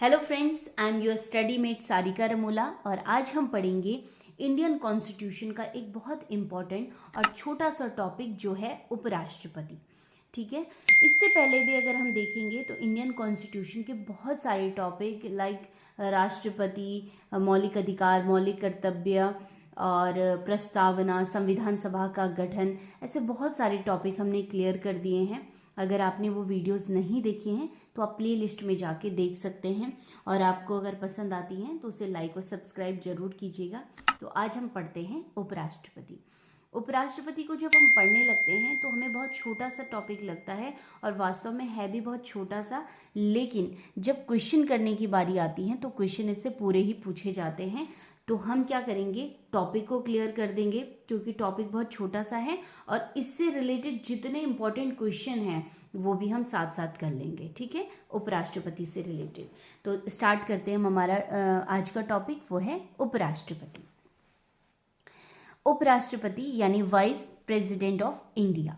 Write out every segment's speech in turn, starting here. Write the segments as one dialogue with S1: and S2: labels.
S1: Hello friends, I am your study mate Sarika Ramola और आज हम पढ़ेंगे इंडियन कॉन्स्टिट्यूशन का एक बहुत इम्पॉर्टेंट और छोटा सा टॉपिक जो है उपराष्ट्रपति। ठीक है, इससे पहले भी अगर हम देखेंगे तो इंडियन कॉन्स्टिट्यूशन के बहुत सारे टॉपिक लाइक राष्ट्रपति, मौलिक अधिकार, मौलिक कर्तव्य और प्रस्तावना, संविधान सभा का गठन, ऐसे बहुत सारे टॉपिक हमने क्लियर कर दिए हैं। अगर आपने वो वीडियोस नहीं देखे हैं तो आप प्ले लिस्ट में जाके देख सकते हैं और आपको अगर पसंद आती हैं तो उसे लाइक और सब्सक्राइब जरूर कीजिएगा। तो आज हम पढ़ते हैं उपराष्ट्रपति। उपराष्ट्रपति को जब हम पढ़ने लगते हैं तो हमें बहुत छोटा सा टॉपिक लगता है और वास्तव में है भी बहुत छोटा सा, लेकिन जब क्वेश्चन करने की बारी आती है तो क्वेश्चन इससे पूरे ही पूछे जाते हैं। तो हम क्या करेंगे, टॉपिक को क्लियर कर देंगे क्योंकि टॉपिक बहुत छोटा सा है और इससे रिलेटेड जितने इंपॉर्टेंट क्वेश्चन हैं वो भी हम साथ साथ कर लेंगे। ठीक है, उपराष्ट्रपति से रिलेटेड। तो स्टार्ट करते हैं। हमारा आज का टॉपिक वो है उपराष्ट्रपति। उपराष्ट्रपति यानी वाइस प्रेसिडेंट ऑफ इंडिया।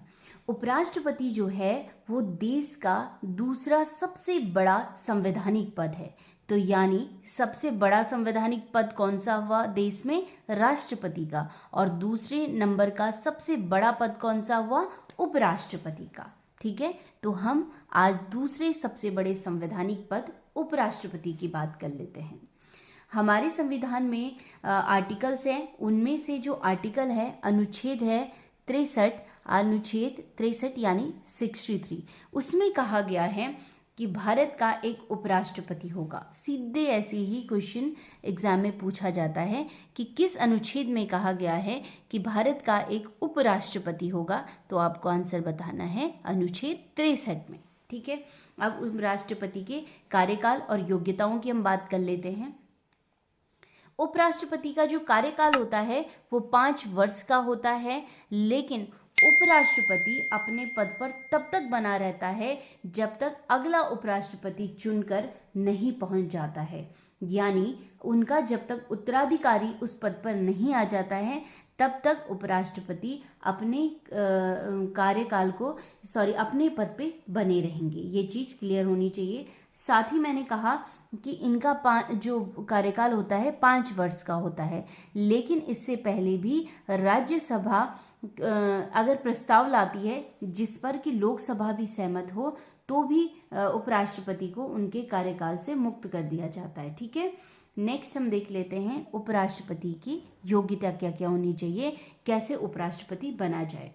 S1: उपराष्ट्रपति जो है वो देश का दूसरा सबसे बड़ा संवैधानिक पद है। तो यानी सबसे बड़ा संवैधानिक पद कौन सा हुआ देश में? राष्ट्रपति का। और दूसरे नंबर का सबसे बड़ा पद कौन सा हुआ? उपराष्ट्रपति का। ठीक है, तो हम आज दूसरे सबसे बड़े संवैधानिक पद उपराष्ट्रपति की बात कर लेते हैं। हमारे संविधान में आर्टिकल्स हैं, उनमें से जो आर्टिकल है अनुच्छेद है 63, अनुच्छेद 63 यानी 63, उसमें कहा गया है कि भारत का एक उपराष्ट्रपति होगा। सीधे ऐसे ही क्वेश्चन एग्जाम में पूछा जाता है कि किस अनुच्छेद में कहा गया है कि भारत का एक उपराष्ट्रपति होगा, तो आपको आंसर बताना है अनुच्छेद 63 में। ठीक है, अब उपराष्ट्रपति के कार्यकाल और योग्यताओं की हम बात कर लेते हैं। उपराष्ट्रपति का जो कार्यकाल होता है वो 5 वर्ष का होता है, लेकिन उपराष्ट्रपति अपने पद पर तब तक बना रहता है जब तक अगला उपराष्ट्रपति चुनकर नहीं पहुंच जाता है। यानी उनका जब तक उत्तराधिकारी उस पद पर नहीं आ जाता है तब तक उपराष्ट्रपति अपने कार्यकाल को अपने पद पे बने रहेंगे। ये चीज क्लियर होनी चाहिए। साथ ही मैंने कहा कि इनका जो कार्यकाल होता है 5 वर्ष का होता है, लेकिन इससे पहले भी राज्यसभा अगर प्रस्ताव लाती है जिस पर कि लोकसभा भी सहमत हो तो भी उपराष्ट्रपति को उनके कार्यकाल से मुक्त कर दिया जाता है। ठीक है, नेक्स्ट हम देख लेते हैं उपराष्ट्रपति की योग्यता क्या क्या होनी चाहिए, कैसे उपराष्ट्रपति बना जाए।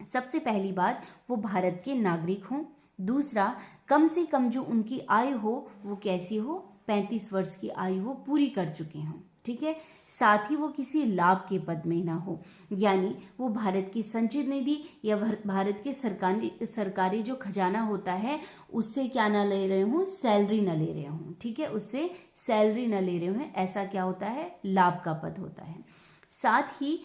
S1: सबसे पहली बात, वो भारत के नागरिक हों। दूसरा, कम से कम जो उनकी आयु हो वो कैसी हो, 35 वर्ष की आयु वो पूरी कर चुके हों। ठीक है, साथ ही वो किसी लाभ के पद में ना हो, यानी वो भारत की संचित निधि या भारत के सरकारी जो खजाना होता है उससे क्या ना ले रहे हों, सैलरी ना ले रहे हों। ठीक है, उससे सैलरी ना ले रहे हों, ऐसा क्या होता है, लाभ का पद होता है। साथ ही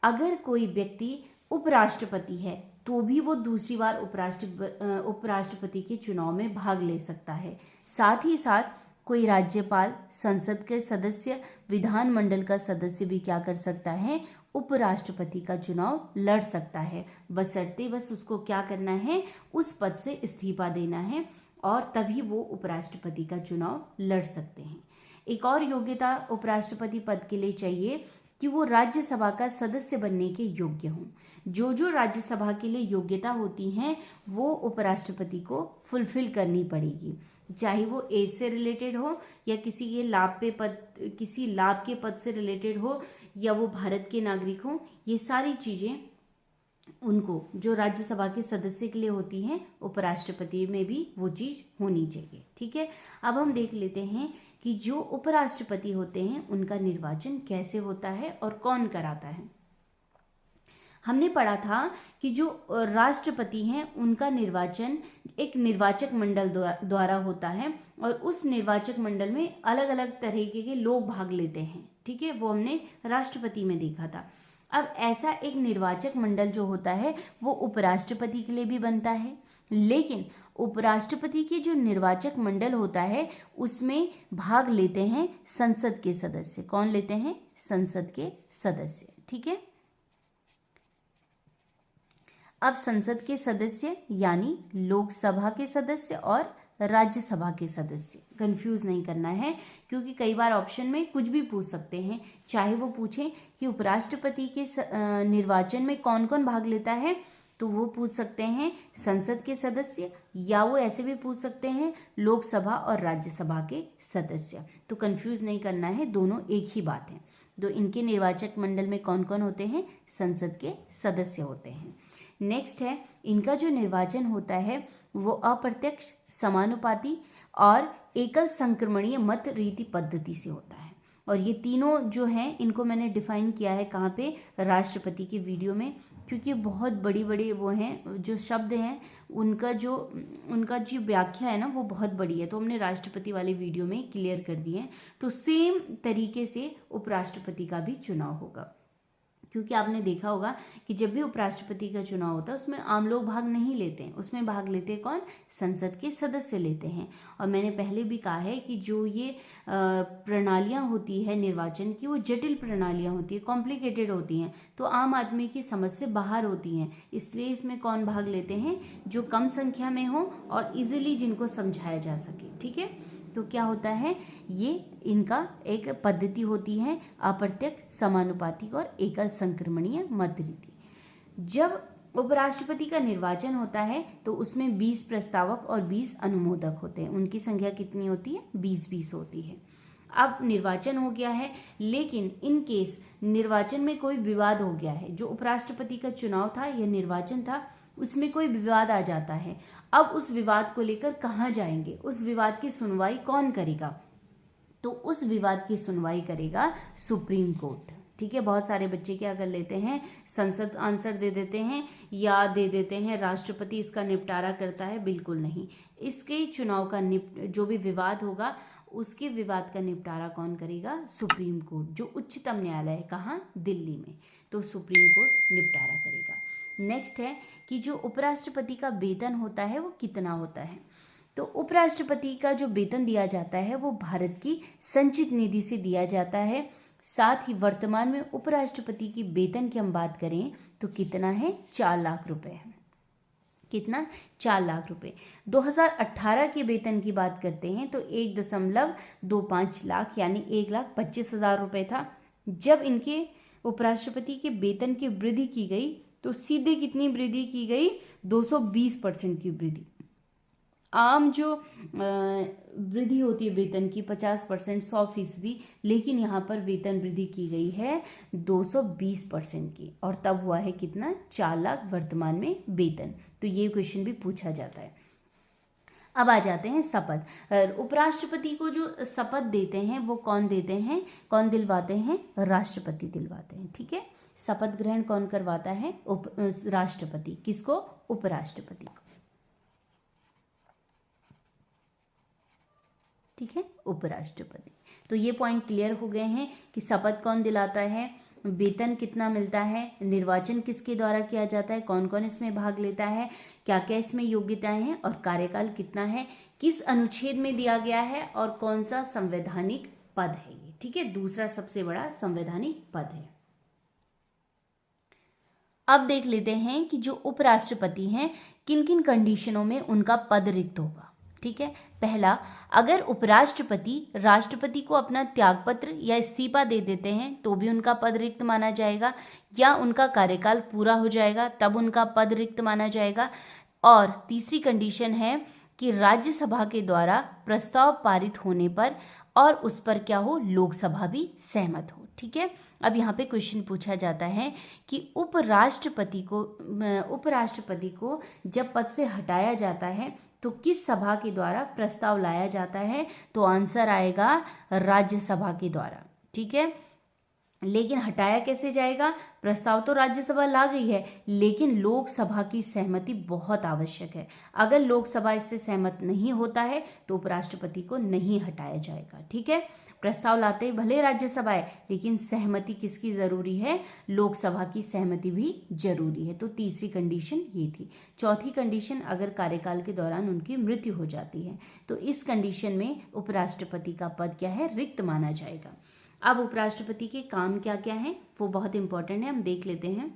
S1: अगर कोई व्यक्ति उपराष्ट्रपति है तो भी वो दूसरी बार उपराष्ट्रपति के चुनाव में भाग ले सकता है। साथ ही साथ कोई राज्यपाल, संसद के सदस्य, विधानमंडल का सदस्य भी क्या कर सकता है, उपराष्ट्रपति का चुनाव लड़ सकता है, बशर्ते बस उसको क्या करना है, उस पद से इस्तीफा देना है और तभी वो उपराष्ट्रपति का चुनाव लड़ सकते हैं। एक और योग्यता उपराष्ट्रपति पद के लिए चाहिए कि वो राज्यसभा का सदस्य बनने के योग्य हों। जो राज्यसभा के लिए योग्यता होती हैं वो उपराष्ट्रपति को फुलफिल करनी पड़ेगी, चाहे वो एज से रिलेटेड हो या किसी लाभ के पद से रिलेटेड हो या वो भारत के नागरिक हो। ये सारी चीजें उनको जो राज्यसभा के सदस्य के लिए होती हैं उपराष्ट्रपति में भी वो चीज होनी चाहिए। ठीक है, अब हम देख लेते हैं कि जो उपराष्ट्रपति होते हैं उनका निर्वाचन कैसे होता है और कौन कराता है। हमने पढ़ा था कि जो राष्ट्रपति हैं उनका निर्वाचन एक निर्वाचक मंडल द्वारा होता है और उस निर्वाचक मंडल में अलग अलग तरीके के लोग भाग लेते हैं। ठीक है, वो हमने राष्ट्रपति में देखा था। अब ऐसा एक निर्वाचक मंडल जो होता है वो उपराष्ट्रपति के लिए भी बनता है, लेकिन उपराष्ट्रपति के जो निर्वाचक मंडल होता है उसमें भाग लेते हैं संसद के सदस्य। कौन लेते हैं? संसद के सदस्य। ठीक है, अब संसद के सदस्य यानी लोकसभा के सदस्य और राज्यसभा के सदस्य। कंफ्यूज नहीं करना है, क्योंकि कई बार ऑप्शन में कुछ भी पूछ सकते हैं। चाहे वो पूछें कि उपराष्ट्रपति के निर्वाचन में कौन कौन भाग लेता है, तो वो पूछ सकते हैं संसद के सदस्य, या वो ऐसे भी पूछ सकते हैं लोकसभा और राज्यसभा के सदस्य। तो कंफ्यूज नहीं करना है, दोनों एक ही बात है। तो इनके निर्वाचक मंडल में कौन कौन होते हैं? संसद के सदस्य होते हैं। नेक्स्ट है, इनका जो निर्वाचन होता है वो अप्रत्यक्ष, समानुपाती और एकल संक्रमणीय मत रीति पद्धति से होता है। और ये तीनों जो हैं इनको मैंने डिफाइन किया है कहाँ पे? राष्ट्रपति के वीडियो में, क्योंकि बहुत बड़ी बड़ी वो हैं जो शब्द हैं, उनका जो व्याख्या है ना वो बहुत बड़ी है, तो हमने राष्ट्रपति वाले वीडियो में क्लियर कर दिए हैं। तो सेम तरीके से उपराष्ट्रपति का भी चुनाव होगा, क्योंकि आपने देखा होगा कि जब भी उपराष्ट्रपति का चुनाव होता है उसमें आम लोग भाग नहीं लेते हैं, उसमें भाग लेते हैं कौन? संसद के सदस्य लेते हैं। और मैंने पहले भी कहा है कि जो ये प्रणालियां होती है निर्वाचन की, वो जटिल प्रणालियां होती है, कॉम्प्लिकेटेड होती हैं, तो आम आदमी की समझ से बाहर होती हैं। इसलिए इसमें कौन भाग लेते हैं? जो कम संख्या में हो और इजीली जिनको समझाया जा सके। ठीक है, तो क्या होता है? ये इनका एक पद्धति होती है अप्रत्यक्ष, समानुपातिक और एकल संक्रमणीय मत रीति। जब उपराष्ट्रपति का निर्वाचन होता है तो उसमें 20 प्रस्तावक और 20 अनुमोदक होते हैं। उनकी संख्या कितनी होती है? 20-20 होती है। अब निर्वाचन हो गया है, लेकिन इन केस निर्वाचन में कोई विवाद हो गया है, जो उपराष्ट्रपति का चुनाव था या निर्वाचन था उसमें कोई विवाद आ जाता है, अब उस विवाद को लेकर कहाँ जाएंगे? उस विवाद की सुनवाई कौन करेगा? तो उस विवाद की सुनवाई करेगा सुप्रीम कोर्ट। ठीक है, बहुत सारे बच्चे क्या कर लेते हैं, संसद आंसर दे देते हैं या दे देते हैं राष्ट्रपति इसका निपटारा करता है। बिल्कुल नहीं, इसके चुनाव का जो भी विवाद होगा उसके विवाद का निपटारा कौन करेगा? सुप्रीम कोर्ट, जो उच्चतम न्यायालय है। कहाँ? दिल्ली में। तो सुप्रीम कोर्ट निपटारा करेगा। नेक्स्ट है कि जो उपराष्ट्रपति का वेतन होता है वो कितना होता है? तो उपराष्ट्रपति का जो वेतन दिया जाता है वो भारत की संचित निधि से दिया जाता है। साथ ही वर्तमान में उपराष्ट्रपति की वेतन की हम बात करें तो कितना है? 4 लाख रुपए है। कितना? 4 लाख रुपए। 2018 के वेतन की बात करते हैं तो 1.25 लाख यानी 1,25,000 रुपए था। जब इनके उपराष्ट्रपति के वेतन की वृद्धि की गई तो सीधे कितनी वृद्धि की गई? 220% की वृद्धि। आम जो वृद्धि होती है वेतन की 50%, 100%, लेकिन यहाँ पर वेतन वृद्धि की गई है 220% की, और तब हुआ है कितना? 4 लाख वर्तमान में वेतन। तो ये क्वेश्चन भी पूछा जाता है। अब आ जाते हैं शपथ। उपराष्ट्रपति को जो शपथ देते हैं वो कौन देते हैं? कौन दिलवाते हैं? राष्ट्रपति दिलवाते हैं। ठीक है, शपथ ग्रहण कौन करवाता है? राष्ट्रपति। किसको? उपराष्ट्रपति को। ठीक है, उपराष्ट्रपति। तो ये पॉइंट क्लियर हो गए हैं कि शपथ कौन दिलाता है, वेतन कितना मिलता है, निर्वाचन किसके द्वारा किया जाता है, कौन कौन इसमें भाग लेता है, क्या क्या इसमें योग्यताएं हैं और कार्यकाल कितना है, किस अनुच्छेद में दिया गया है और कौन सा संवैधानिक पद है ये। ठीक है, दूसरा सबसे बड़ा संवैधानिक पद है। अब देख लेते हैं कि जो उपराष्ट्रपति हैं किन किन कंडीशनों में उनका पद रिक्त होगा। ठीक है, पहला, अगर उपराष्ट्रपति राष्ट्रपति को अपना त्यागपत्र या इस्तीफा दे देते हैं तो भी उनका पद रिक्त माना जाएगा, या उनका कार्यकाल पूरा हो जाएगा तब उनका पद रिक्त माना जाएगा। और तीसरी कंडीशन है कि राज्यसभा के द्वारा प्रस्ताव पारित होने पर और उस पर क्या हो? लोकसभा भी सहमत हो। ठीक है, अब यहाँ पे क्वेश्चन पूछा जाता है कि उपराष्ट्रपति को जब पद से हटाया जाता है तो किस सभा के द्वारा प्रस्ताव लाया जाता है? तो आंसर आएगा राज्यसभा के द्वारा। ठीक है, लेकिन हटाया कैसे जाएगा? प्रस्ताव तो राज्यसभा ला गई है, लेकिन लोकसभा की सहमति बहुत आवश्यक है। अगर लोकसभा इससे सहमत नहीं होता है तो उपराष्ट्रपति को नहीं हटाया जाएगा। ठीक है, प्रस्ताव लाते ही भले राज्यसभा है, लेकिन सहमति किसकी जरूरी है? लोकसभा की सहमति भी जरूरी है। तो तीसरी कंडीशन ये थी। चौथी कंडीशन, अगर कार्यकाल के दौरान उनकी मृत्यु हो जाती है तो इस कंडीशन में उपराष्ट्रपति का पद क्या है? रिक्त माना जाएगा। अब उपराष्ट्रपति के काम क्या क्या हैं वो बहुत इंपॉर्टेंट है, हम देख लेते हैं।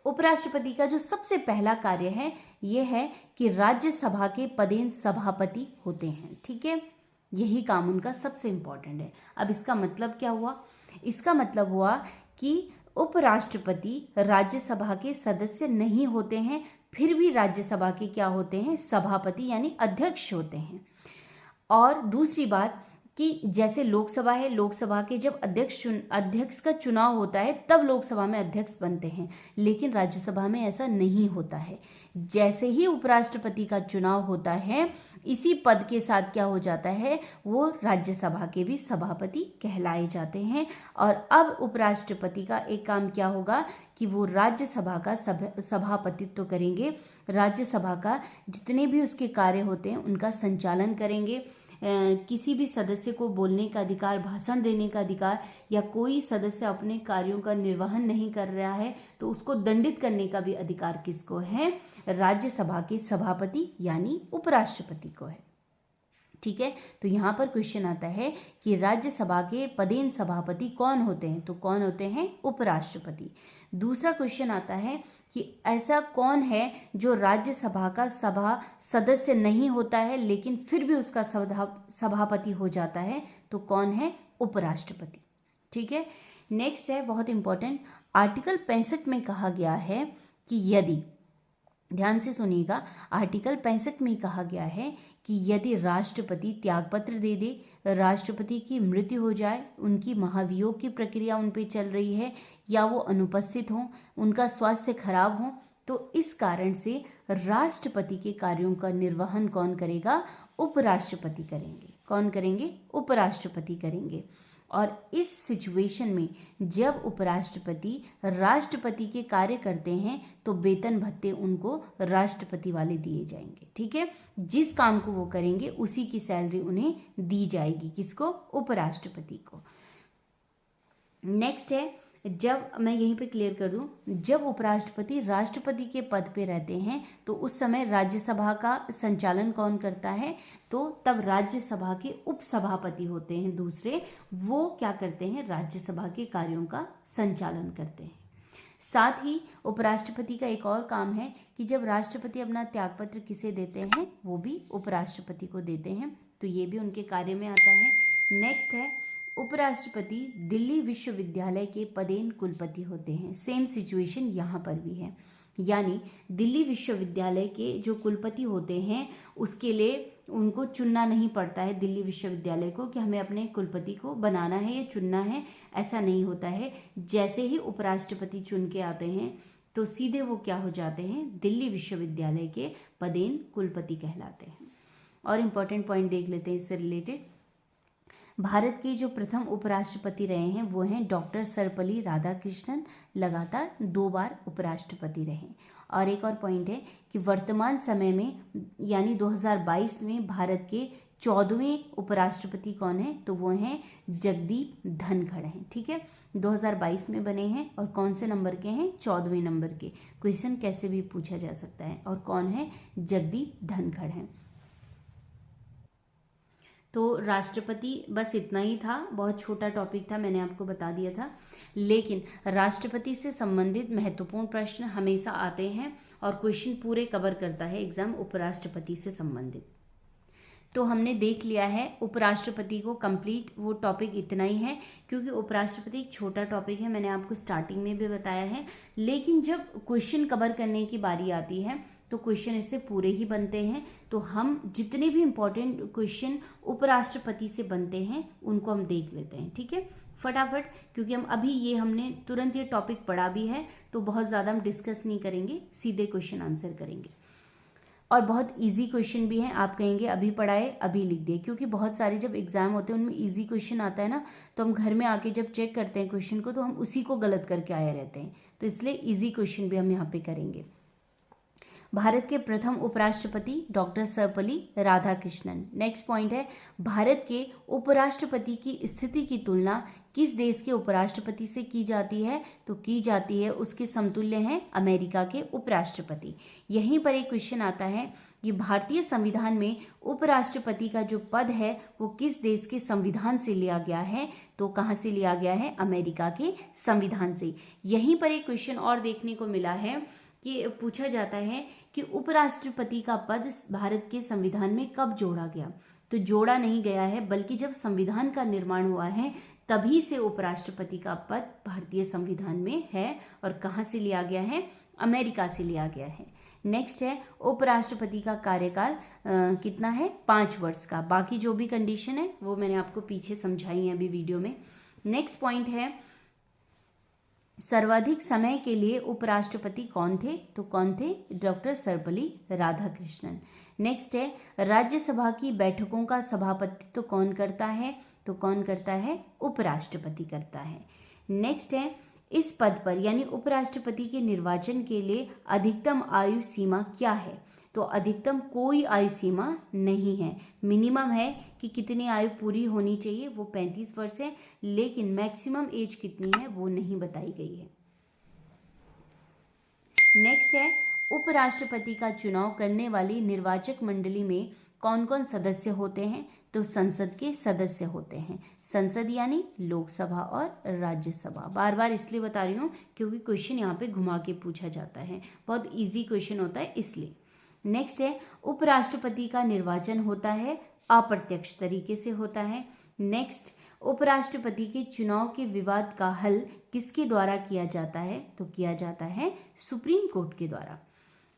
S1: उपराष्ट्रपति का जो सबसे पहला कार्य है ये है कि राज्यसभा के पदेन सभापति होते हैं। ठीक है, यही काम उनका सबसे इम्पोर्टेंट है। अब इसका मतलब क्या हुआ? इसका मतलब हुआ कि उपराष्ट्रपति राज्यसभा के सदस्य नहीं होते हैं, फिर भी राज्यसभा के क्या होते हैं? सभापति यानी अध्यक्ष होते हैं। और दूसरी बात कि जैसे लोकसभा है, लोकसभा के जब अध्यक्ष का चुनाव होता है तब लोकसभा में अध्यक्ष बनते हैं, लेकिन राज्यसभा में ऐसा नहीं होता है। जैसे ही उपराष्ट्रपति का चुनाव होता है, इसी पद के साथ क्या हो जाता है? वो राज्यसभा के भी सभापति कहलाए जाते हैं। और अब उपराष्ट्रपति का एक काम क्या होगा कि वो राज्यसभा का सभापतित्व करेंगे। राज्यसभा का जितने भी उसके कार्य होते हैं उनका संचालन करेंगे। किसी भी सदस्य को बोलने का अधिकार, भाषण देने का अधिकार, या कोई सदस्य अपने कार्यों का निर्वहन नहीं कर रहा है तो उसको दंडित करने का भी अधिकार किसको है? राज्यसभा के सभापति यानी उपराष्ट्रपति को है। ठीक है, तो यहाँ पर क्वेश्चन आता है कि राज्यसभा के पदेन सभापति कौन होते हैं? तो कौन होते हैं? उपराष्ट्रपति। दूसरा क्वेश्चन आता है कि ऐसा कौन है जो राज्यसभा का सभा सदस्य नहीं होता है लेकिन फिर भी उसका सभापति हो जाता है? तो कौन है? उपराष्ट्रपति। ठीक है, नेक्स्ट है बहुत इंपॉर्टेंट, आर्टिकल 65 में कहा गया है कि यदि, ध्यान से सुनिएगा, आर्टिकल 65 में कहा गया है कि यदि राष्ट्रपति त्यागपत्र दे दे, राष्ट्रपति की मृत्यु हो जाए, उनकी महाभियोग की प्रक्रिया उन पे चल रही है, या वो अनुपस्थित हों, उनका स्वास्थ्य खराब हो, तो इस कारण से राष्ट्रपति के कार्यों का निर्वहन कौन करेगा? उपराष्ट्रपति करेंगे। कौन करेंगे? उपराष्ट्रपति करेंगे। और इस सिचुएशन में जब उपराष्ट्रपति राष्ट्रपति के कार्य करते हैं तो वेतन भत्ते उनको राष्ट्रपति वाले दिए जाएंगे। ठीक है, जिस काम को वो करेंगे उसी की सैलरी उन्हें दी जाएगी। किसको? उपराष्ट्रपति को। नेक्स्ट है, जब मैं यहीं पे क्लियर कर दूं, जब उपराष्ट्रपति राष्ट्रपति के पद पे रहते हैं तो उस समय राज्यसभा का संचालन कौन करता है? तो तब राज्यसभा के उपसभापति होते हैं दूसरे, वो क्या करते हैं? राज्यसभा के कार्यों का संचालन करते हैं। साथ ही उपराष्ट्रपति का एक और काम है कि जब राष्ट्रपति अपना त्यागपत्र किसे देते हैं? वो भी उपराष्ट्रपति को देते हैं, तो ये भी उनके कार्य में आता है। नेक्स्ट है, उपराष्ट्रपति दिल्ली विश्वविद्यालय के पदेन कुलपति होते हैं। सेम सिचुएशन यहाँ पर भी है, यानी दिल्ली विश्वविद्यालय के जो कुलपति होते हैं उसके लिए उनको चुनना नहीं पड़ता है दिल्ली विश्वविद्यालय को कि हमें अपने कुलपति को बनाना है या चुनना है, ऐसा नहीं होता है। जैसे ही उपराष्ट्रपति चुन के आते हैं तो सीधे वो क्या हो जाते हैं? दिल्ली विश्वविद्यालय के पदेन कुलपति कहलाते हैं। और इम्पोर्टेंट पॉइंट देख लेते हैं इससे रिलेटेड। भारत के जो प्रथम उपराष्ट्रपति रहे हैं वो हैं डॉक्टर सर्वपल्ली राधाकृष्णन, लगातार 2 बार उपराष्ट्रपति रहे। और एक और पॉइंट है कि वर्तमान समय में यानी 2022 में भारत के 14वें उपराष्ट्रपति कौन है? तो वो हैं जगदीप धनखड़ हैं। ठीक है, 2022 में बने हैं और कौन से नंबर के हैं? 14वें नंबर के। क्वेश्चन कैसे भी पूछा जा सकता है। और कौन है? जगदीप धनखड़ हैं। तो राष्ट्रपति बस इतना ही था, बहुत छोटा टॉपिक था, मैंने आपको बता दिया था। लेकिन राष्ट्रपति से संबंधित महत्वपूर्ण प्रश्न हमेशा आते हैं और क्वेश्चन पूरे कवर करता है एग्जाम उपराष्ट्रपति से संबंधित। तो हमने देख लिया है उपराष्ट्रपति को कंप्लीट, वो टॉपिक इतना ही है क्योंकि उपराष्ट्रपति एक छोटा टॉपिक है, मैंने आपको स्टार्टिंग में भी बताया है। लेकिन जब क्वेश्चन कवर करने की बारी आती है तो क्वेश्चन इससे पूरे ही बनते हैं। तो हम जितने भी इम्पोर्टेंट क्वेश्चन उपराष्ट्रपति से बनते हैं उनको हम देख लेते हैं। ठीक है, फटाफट, क्योंकि हम अभी हमने तुरंत ये टॉपिक पढ़ा भी है तो बहुत ज़्यादा हम डिस्कस नहीं करेंगे, सीधे क्वेश्चन आंसर करेंगे। और बहुत इजी क्वेश्चन भी हैं, आप कहेंगे अभी पढ़ाए अभी लिख दिए, क्योंकि बहुत सारे जब एग्जाम होते हैं उनमें इजी क्वेश्चन आता है ना, तो हम घर में आके जब चेक करते हैं क्वेश्चन को तो हम उसी को गलत करके आए रहते हैं। तो इसलिए इजी क्वेश्चन भी हम यहाँ पे करेंगे। भारत के प्रथम उपराष्ट्रपति doctor Sarvepalli Radhakrishnan. Next point है, भारत के उपराष्ट्रपति की स्थिति की तुलना किस देश के उपराष्ट्रपति से की जाती है? तो की जाती है, उसके समतुल्य हैं अमेरिका के उपराष्ट्रपति। यहीं पर एक क्वेश्चन आता है कि भारतीय संविधान में उपराष्ट्रपति का जो पद है वो किस देश के संविधान से लिया गया है, तो कहाँ से लिया गया है, अमेरिका के संविधान से। यहीं पर एक क्वेश्चन और देखने को मिला है कि पूछा जाता है कि उपराष्ट्रपति का पद भारत के संविधान में कब जोड़ा गया, तो जोड़ा नहीं गया है, बल्कि जब संविधान का निर्माण हुआ है तभी से उपराष्ट्रपति का पद भारतीय संविधान में है। और कहाँ से लिया गया है, अमेरिका से लिया गया है। नेक्स्ट है उपराष्ट्रपति का कार्यकाल कितना है, 5 वर्ष का। बाकी जो भी कंडीशन है वो मैंने आपको पीछे समझाई है अभी वीडियो में। नेक्स्ट पॉइंट है सर्वाधिक समय के लिए उपराष्ट्रपति कौन थे, तो कौन थे, डॉक्टर सर्वपल्ली राधाकृष्णन। नेक्स्ट है राज्यसभा की बैठकों का सभापतित्व कौन करता है, तो कौन करता है, उपराष्ट्रपति करता है। नेक्स्ट है इस पद पर यानी उपराष्ट्रपति के निर्वाचन के लिए अधिकतम आयु सीमा क्या है, तो अधिकतम कोई आयु सीमा नहीं है। मिनिमम है कि कितनी आयु पूरी होनी चाहिए, वो 35 वर्ष है, लेकिन मैक्सिमम एज कितनी है वो नहीं बताई गई है। नेक्स्ट है उपराष्ट्रपति का चुनाव करने वाली निर्वाचक मंडली में कौन कौन सदस्य होते हैं, तो संसद के सदस्य होते हैं। संसद यानी लोकसभा और राज्यसभा। बार बार इसलिए बता रही हूँ क्योंकि क्वेश्चन यहाँ पे घुमा के पूछा जाता है, बहुत इजी क्वेश्चन होता है इसलिए। नेक्स्ट है उपराष्ट्रपति का निर्वाचन होता है अप्रत्यक्ष तरीके से होता है। नेक्स्ट उपराष्ट्रपति के चुनाव के विवाद का हल किसके द्वारा किया जाता है, तो किया जाता है सुप्रीम कोर्ट के द्वारा।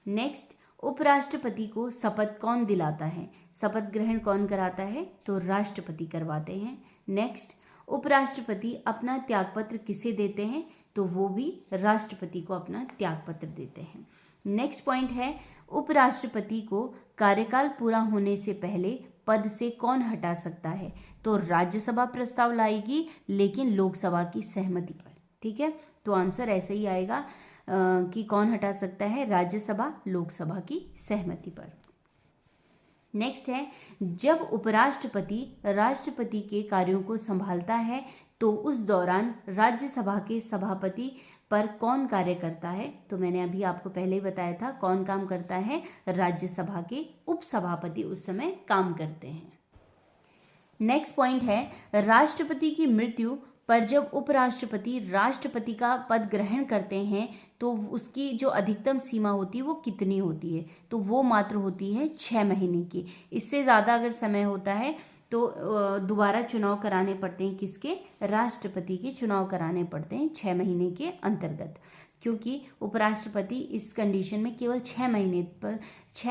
S1: नेक्स्ट उपराष्ट्रपति को शपथ कौन दिलाता है, शपथ ग्रहण कौन कराता है, तो राष्ट्रपति करवाते हैं। नेक्स्ट उपराष्ट्रपति अपना त्यागपत्र किसे देते हैं, तो वो भी राष्ट्रपति को अपना त्यागपत्र देते हैं। नेक्स्ट पॉइंट है उपराष्ट्रपति को कार्यकाल पूरा होने से पहले पद से कौन हटा सकता है, तो राज्यसभा प्रस्ताव लाएगी लेकिन लोकसभा की सहमति पर। ठीक है, तो आंसर ऐसे ही आएगा कि कौन हटा सकता है, राज्यसभा लोकसभा की सहमति पर। नेक्स्ट है जब उपराष्ट्रपति राष्ट्रपति के कार्यों को संभालता है तो उस दौरान राज्यसभा के सभापति पर कौन कार्य करता है, तो मैंने अभी आपको पहले ही बताया था कौन काम करता है, राज्यसभा के उपसभापति उस समय काम करते हैं। नेक्स्ट पॉइंट है राष्ट्रपति की मृत्यु पर जब उपराष्ट्रपति राष्ट्रपति का पद ग्रहण करते हैं तो उसकी जो अधिकतम सीमा होती है वो कितनी होती है, तो वो मात्र होती है 6 महीने की। इससे ज़्यादा अगर समय होता है तो दोबारा चुनाव कराने पड़ते हैं, किसके, राष्ट्रपति के चुनाव कराने पड़ते हैं 6 महीने के अंतर्गत, क्योंकि उपराष्ट्रपति इस कंडीशन में केवल 6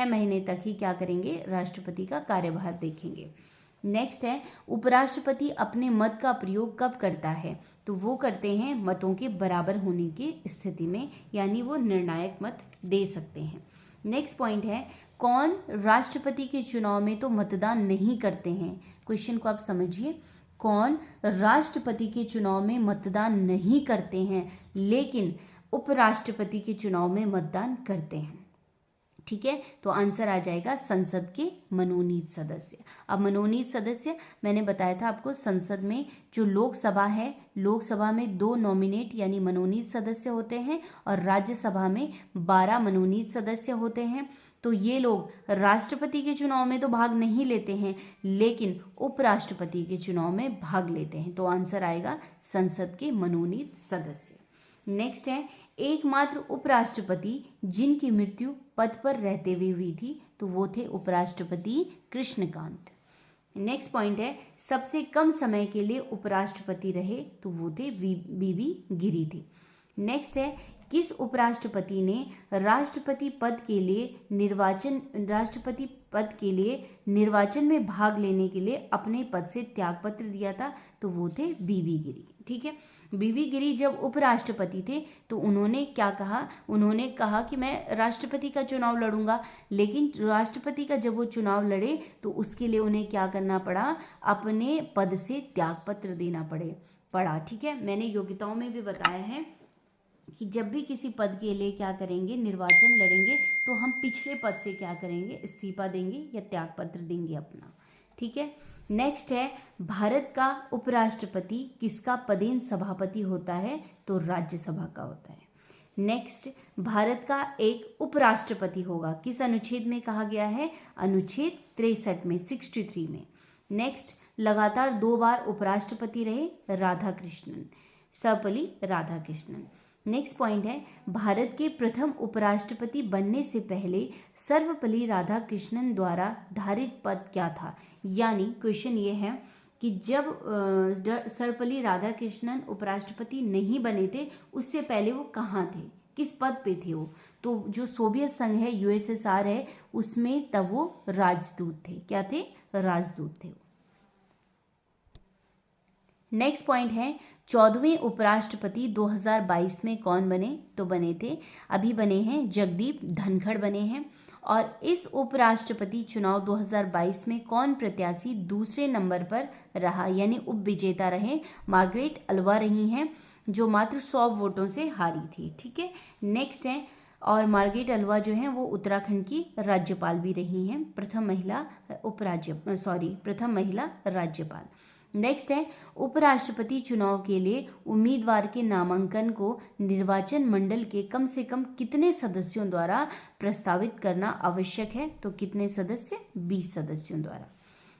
S1: महीने तक ही क्या करेंगे, राष्ट्रपति का कार्यभार देखेंगे। नेक्स्ट है उपराष्ट्रपति अपने मत का प्रयोग कब करता है, तो वो करते हैं मतों के बराबर होने की स्थिति में, यानी वो निर्णायक मत दे सकते हैं। नेक्स्ट पॉइंट है कौन राष्ट्रपति के चुनाव में तो मतदान नहीं करते हैं, क्वेश्चन को आप समझिए, कौन राष्ट्रपति के चुनाव में मतदान नहीं करते हैं लेकिन उपराष्ट्रपति के चुनाव में मतदान करते हैं। ठीक है, तो आंसर आ जाएगा संसद के मनोनीत सदस्य। अब मनोनीत सदस्य मैंने बताया था आपको, संसद में जो लोकसभा है, लोकसभा में 2 नॉमिनेट यानी मनोनीत सदस्य होते हैं और राज्यसभा में 12 मनोनीत सदस्य होते हैं। तो ये लोग राष्ट्रपति के चुनाव में तो भाग नहीं लेते हैं लेकिन उपराष्ट्रपति के चुनाव में भाग लेते हैं, तो आंसर आएगा संसद के मनोनीत सदस्य। नेक्स्ट है एकमात्र उपराष्ट्रपति जिनकी मृत्यु पद पर रहते हुए हुई थी, तो वो थे उपराष्ट्रपति कृष्णकांत। नेक्स्ट पॉइंट है सबसे कम समय के लिए उपराष्ट्रपति रहे, तो वो थे बीबी गिरी थे। नेक्स्ट है किस उपराष्ट्रपति ने राष्ट्रपति पद के लिए निर्वाचन में भाग लेने के लिए अपने पद से त्यागपत्र दिया था, तो वो थे बीबी गिरी। ठीक है, बीबी गिरी जब उपराष्ट्रपति थे तो उन्होंने क्या कहा, उन्होंने कहा कि मैं राष्ट्रपति का चुनाव लड़ूंगा, लेकिन राष्ट्रपति का जब वो चुनाव लड़े तो उसके लिए उन्हें क्या करना पड़ा, अपने पद से त्यागपत्र देना पड़ा। ठीक है, मैंने योग्यताओं में भी बताया है कि जब भी किसी पद के लिए क्या करेंगे, निर्वाचन लड़ेंगे, तो हम पिछले पद से क्या करेंगे, इस्तीफा देंगे या त्यागपत्र देंगे अपना। ठीक है, नेक्स्ट है भारत का उपराष्ट्रपति किसका पदेन सभापति होता है, तो राज्यसभा का होता है। नेक्स्ट, भारत का एक उपराष्ट्रपति होगा, किस अनुच्छेद में कहा गया है? अनुच्छेद 63 में, 63 में। नेक्स्ट, लगातार 2 बार उपराष्ट्रपति रहे राधाकृष्णन, सर्वपल्ली राधाकृष्णन। नेक्स्ट पॉइंट है, भारत के प्रथम उपराष्ट्रपति बनने से पहले सर्वपल्ली राधाकृष्णन द्वारा धारित पद क्या था? यानी क्वेश्चन ये है कि जब सर्वपल्ली राधाकृष्णन उपराष्ट्रपति नहीं बने थे, उससे पहले वो कहाँ थे, किस पद पे थे वो? तो जो सोवियत संघ है, यूएसएसआर है, उसमें तब वो राजदूत थे। क्या थे? राजदूत थे। नेक्स्ट पॉइंट है, 14वें उपराष्ट्रपति 2022 में कौन बने? तो बने थे, अभी बने हैं जगदीप धनखड़ बने हैं। और इस उपराष्ट्रपति चुनाव 2022 में कौन प्रत्याशी दूसरे नंबर पर रहा, यानी उप विजेता रहे? मार्गरेट अल्वा रही हैं, जो मात्र 100 वोटों से हारी थी। ठीक है, नेक्स्ट है, और मार्गरेट अल्वा जो है वो उत्तराखंड की राज्यपाल भी रही हैं, प्रथम महिला राज्यपाल। नेक्स्ट है, उपराष्ट्रपति चुनाव के लिए उम्मीदवार के नामांकन को निर्वाचन मंडल के कम से कम कितने सदस्यों द्वारा प्रस्तावित करना आवश्यक है? तो कितने सदस्य? 20 सदस्यों द्वारा।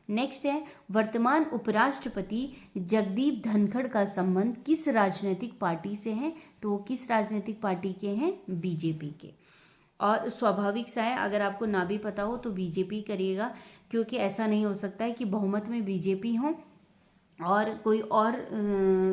S1: नेक्स्ट है, वर्तमान उपराष्ट्रपति जगदीप धनखड़ का संबंध किस राजनीतिक पार्टी से है? तो वो किस राजनीतिक पार्टी के हैं? बीजेपी के। और स्वाभाविक सा है, अगर आपको ना भी पता हो तो बीजेपी करिएगा, क्योंकि ऐसा नहीं हो सकता है कि बहुमत में बीजेपी हो और कोई और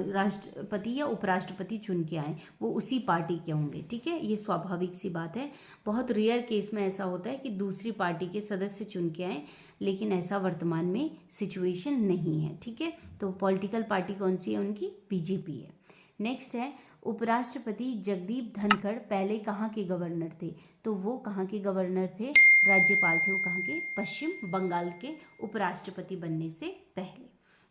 S1: राष्ट्रपति या उपराष्ट्रपति चुन के आए, वो उसी पार्टी के होंगे। ठीक है, ये स्वाभाविक सी बात है। बहुत रेयर केस में ऐसा होता है कि दूसरी पार्टी के सदस्य चुन के आए, लेकिन ऐसा वर्तमान में सिचुएशन नहीं है। ठीक है, तो पॉलिटिकल पार्टी कौन सी है उनकी? बीजेपी है। नेक्स्ट है, उपराष्ट्रपति जगदीप धनखड़ पहले कहाँ के गवर्नर थे? तो वो कहाँ के गवर्नर थे? राज्यपाल थे। वो कहाँ के? पश्चिम बंगाल के उपराष्ट्रपति बनने से पहले।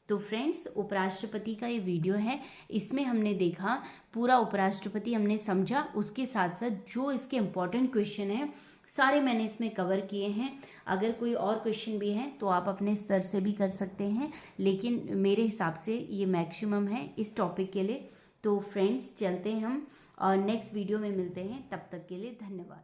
S1: तो फ्रेंड्स, उपराष्ट्रपति का ये वीडियो है, इसमें हमने देखा पूरा उपराष्ट्रपति हमने समझा, उसके साथ साथ जो इसके इम्पोर्टेंट क्वेश्चन हैं सारे मैंने इसमें कवर किए हैं। अगर कोई और क्वेश्चन भी हैं तो आप अपने स्तर से भी कर सकते हैं, लेकिन मेरे हिसाब से ये मैक्सिमम है इस टॉपिक के लिए। तो फ्रेंड्स, चलते हैं हम और नेक्स्ट वीडियो में मिलते हैं। तब तक के लिए धन्यवाद।